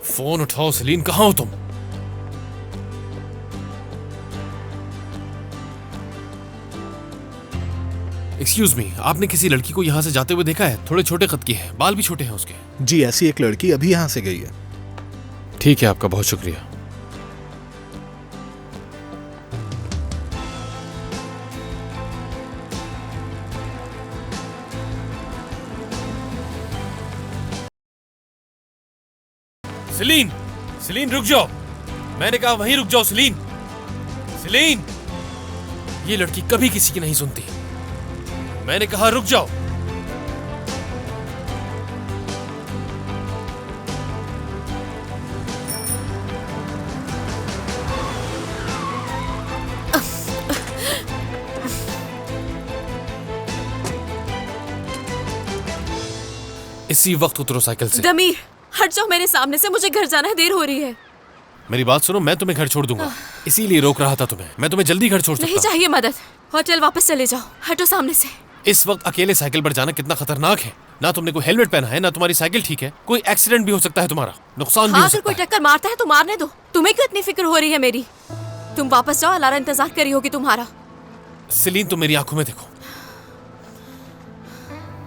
Phone उठाओ सलीन, कहाँ हो तुम? एक्सक्यूज मी, आपने किसी लड़की को यहाँ से जाते हुए देखा है? थोड़े छोटे कद की है, बाल भी छोटे हैं उसके। जी, ऐसी एक लड़की अभी यहाँ से गई है। ठीक है, आपका बहुत शुक्रिया। सलीन, सलीन रुक जाओ, मैंने कहा वहीं रुक जाओ। सलीन, सलीन, ये लड़की कभी किसी की नहीं सुनती, मैंने कहा रुक जाओ। इसी वक्त उतरो साइकिल से। दमीर, हट जाओ मेरे सामने से, मुझे घर जाना है, देर हो रही है। मेरी बात सुनो, मैं तुम्हें घर छोड़ दूंगा, इसीलिए रोक रहा था तुम्हें। मैं तुम्हें जल्दी घर छोड़ सकता नहीं हूं। चाहिए मदद, होटल वापस चले जाओ, हटो सामने से। इस वक्त अकेले साइकिल पर जाना कितना खतरनाक है। ना तुमने कोई हेलमेट पहना है, ना तुम्हारी साइकिल ठीक है। कोई एक्सीडेंट भी हो सकता है, तुम्हारा नुकसान भी हो हाँ, अगर सकता कोई है। टक्कर मारता है तो मारने दो, तुम्हें क्यों इतनी फिक्र हो रही है मेरी? तुम वापस जाओ, अलारा इंतजार कर रही होगी तुम्हारा। सलीन, तुम मेरी आंखों में देखो,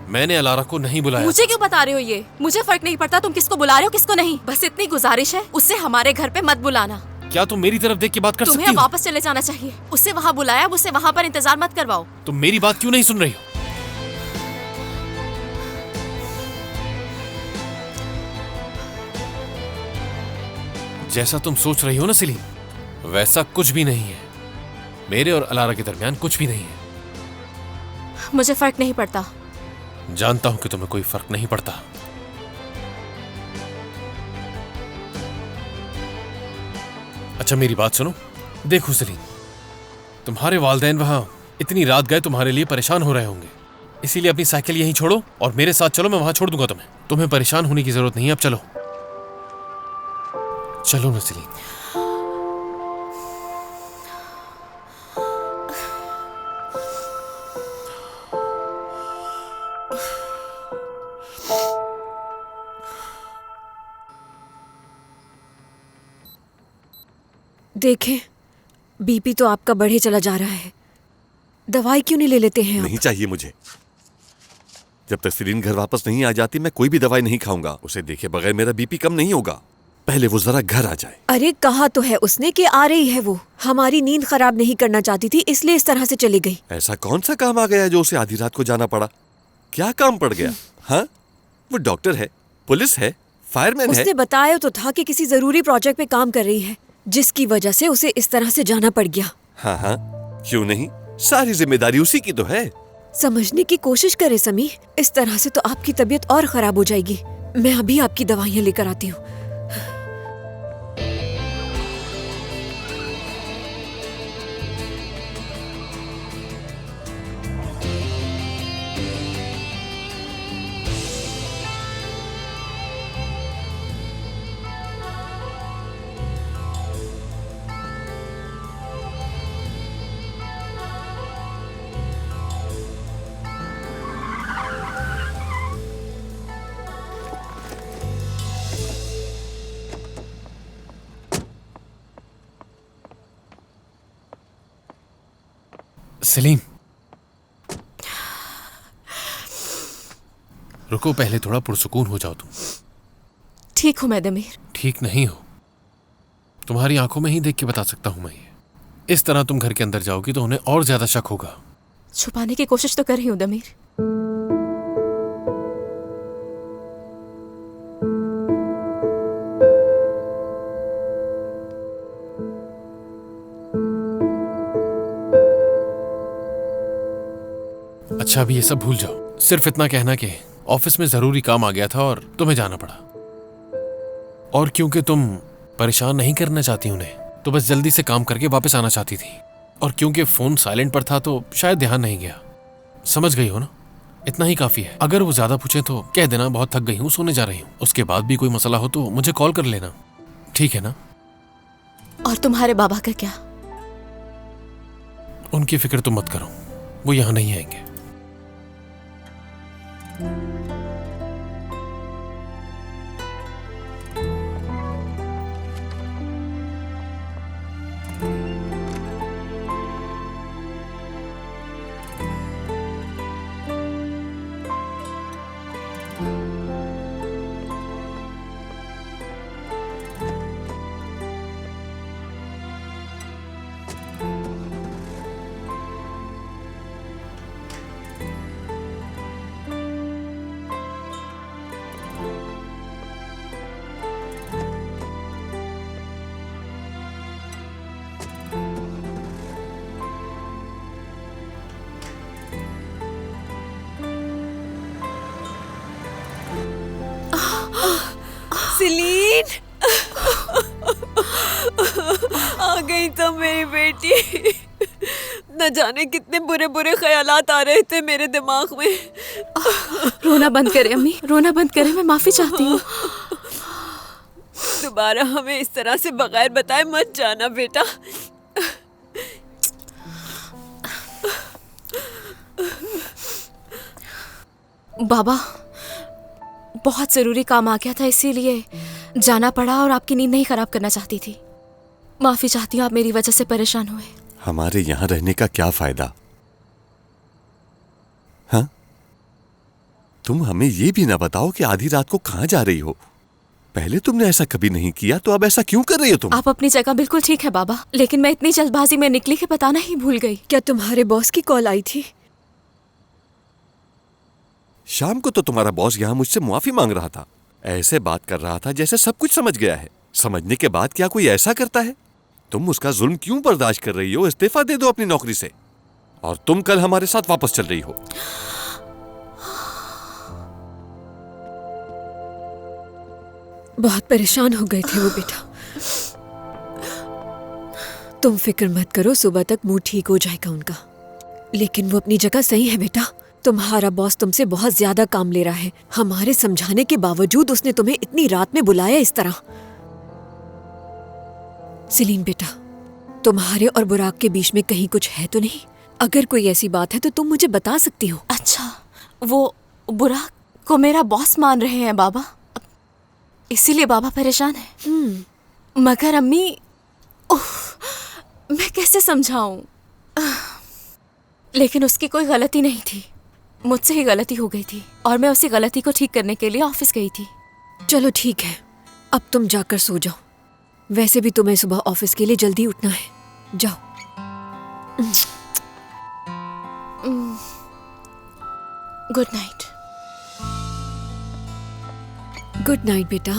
मैंने अलारा को नहीं बुलाया। मुझे क्यों बता रहे हो ये? मुझे फर्क नहीं पड़ता तुम किसको बुला रहे हो किसको नहीं। बस इतनी गुजारिश है, उससे हमारे घर पे मत बुलाना। क्या तुम मेरी तरफ देख के बात कर तुम्हें सकती हो? वापस चले जाना चाहिए। उससे वहाँ बुलाया, उससे वहाँ पर इंतजार मत करवाओ। तुम मेरी बात क्यों नहीं सुन रही हो? जैसा तुम सोच रही हो ना सलीम, वैसा कुछ भी नहीं है। मेरे और अलारा के दरमियान कुछ भी नहीं है। मुझे फर्क नहीं पड़ता। जानता हूं कि तुम्हें कोई फर्क नहीं पड़ता। अच्छा, मेरी बात सुनो। देखो सलीम, तुम्हारे वालिदैन वहां इतनी रात गए तुम्हारे लिए परेशान हो रहे होंगे, इसीलिए अपनी साइकिल यहीं छोड़ो और मेरे साथ चलो। मैं वहां छोड़ दूंगा तुम्हें। तुम्हें परेशान होने की जरूरत नहीं है। अब चलो, चलो ना सलीम। देखें, बीपी तो आपका बढ़े चला जा रहा है। दवाई क्यों नहीं ले लेते हैं आप? नहीं चाहिए मुझे। जब तक सलीन घर वापस नहीं आ जाती मैं कोई भी दवाई नहीं खाऊंगा। उसे देखे बगैर मेरा बीपी कम नहीं होगा। पहले वो जरा घर आ जाए। अरे कहा तो है उसने कि आ रही है वो। हमारी नींद खराब नहीं करना चाहती थी, इसलिए इस तरह से चली गई। ऐसा कौन सा काम आ गया जो उसे आधी रात को जाना पड़ा? क्या काम पड़ गया? हाँ, वो डॉक्टर है, पुलिस है, फायरमैन है। उसने बताया तो था कि किसी जरूरी प्रोजेक्ट पे काम कर रही है, जिसकी वजह से उसे इस तरह से जाना पड़ गया। हाँ हाँ, क्यों नहीं, सारी जिम्मेदारी उसी की तो है। समझने की कोशिश करे समी, इस तरह से तो आपकी तबीयत और खराब हो जाएगी। मैं अभी आपकी दवाइयाँ लेकर आती हूँ। सलीम, रुको, पहले थोड़ा पुरसुकून हो जाओ तुम। ठीक हूँ मैं दमीर। ठीक नहीं हो, तुम्हारी आंखों में ही देख के बता सकता हूं मैं ये। इस तरह तुम घर के अंदर जाओगी तो उन्हें और ज्यादा शक होगा। छुपाने की कोशिश तो कर रही हूँ दमीर। अच्छा, अभी ये सब भूल जाओ। सिर्फ इतना कहना कि ऑफिस में जरूरी काम आ गया था और तुम्हें जाना पड़ा। और क्योंकि तुम परेशान नहीं करना चाहती उन्हें, तो बस जल्दी से काम करके वापस आना चाहती थी। और क्योंकि फोन साइलेंट पर था तो शायद ध्यान नहीं गया। समझ गई हो ना? इतना ही काफी है। अगर वो ज्यादा पूछे तो कह देना बहुत थक गई हूँ, सोने जा रही हूँ। उसके बाद भी कोई मसला हो तो मुझे कॉल कर लेना, ठीक है ना? और तुम्हारे बाबा का क्या? उनकी फिक्र तुम मत करो, वो यहाँ नहीं आएंगे। सिलीन, आ गई तो मेरी बेटी। न जाने कितने बुरे बुरे ख्यालात आ रहे थे मेरे दिमाग में। रोना बंद करें अम्मी, रोना बंद करें, मैं माफी चाहती हूँ। दोबारा हमें इस तरह से बगैर बताए मत जाना बेटा। बाबा, बहुत जरूरी काम आ गया था, इसीलिए जाना पड़ा और आपकी नींद नहीं खराब करना चाहती थी। माफी चाहती हूँ, आप मेरी वजह से परेशान हुए। हमारे यहां रहने का क्या फायदा? हाँ, तुम हमें ये भी ना बताओ कि आधी रात को कहां जा रही हो। पहले तुमने ऐसा कभी नहीं किया, तो अब ऐसा क्यों कर रही हो तुम? आप अपनी जगह बिल्कुल ठीक है बाबा, लेकिन मैं इतनी जल्दबाजी में निकली कि बताना ही भूल गई। क्या तुम्हारे बॉस की कॉल आई थी? शाम को तो तुम्हारा बॉस यहाँ मुझसे मुआफी मांग रहा था। ऐसे बात कर रहा था जैसे सब कुछ समझ गया है। समझने के बाद क्या कोई ऐसा करता है? तुम उसका जुल्म क्यों बर्दाश्त कर रही हो? इस्तीफा दे दो अपनी नौकरी से, और तुम कल हमारे साथ वापस चल रही हो। बहुत परेशान हो गए थे वो बेटा। तुम फिक्र मत करो, सुबह तक मुंह ठीक हो जाएगा उनका। लेकिन वो अपनी जगह सही है बेटा। तुम्हारा बॉस तुमसे बहुत ज्यादा काम ले रहा है। हमारे समझाने के बावजूद उसने तुम्हें इतनी रात में बुलाया इस तरह। सिलीन बेटा, तुम्हारे और बुराक के बीच में कहीं कुछ है तो नहीं? अगर कोई ऐसी बात है तो तुम मुझे बता सकती हो। अच्छा, वो बुराक को मेरा बॉस मान रहे हैं बाबा, इसीलिए बाबा परेशान है। मगर अम्मी, मैं कैसे समझाऊं? लेकिन उसकी कोई गलती नहीं थी, मुझसे ही गलती हो गई थी और मैं उसी गलती को ठीक करने के लिए ऑफिस गई थी। चलो ठीक है, अब तुम जाकर सो जाओ। वैसे भी तुम्हें सुबह ऑफिस के लिए जल्दी उठना है। जाओ। Good night. गुड नाइट बेटा।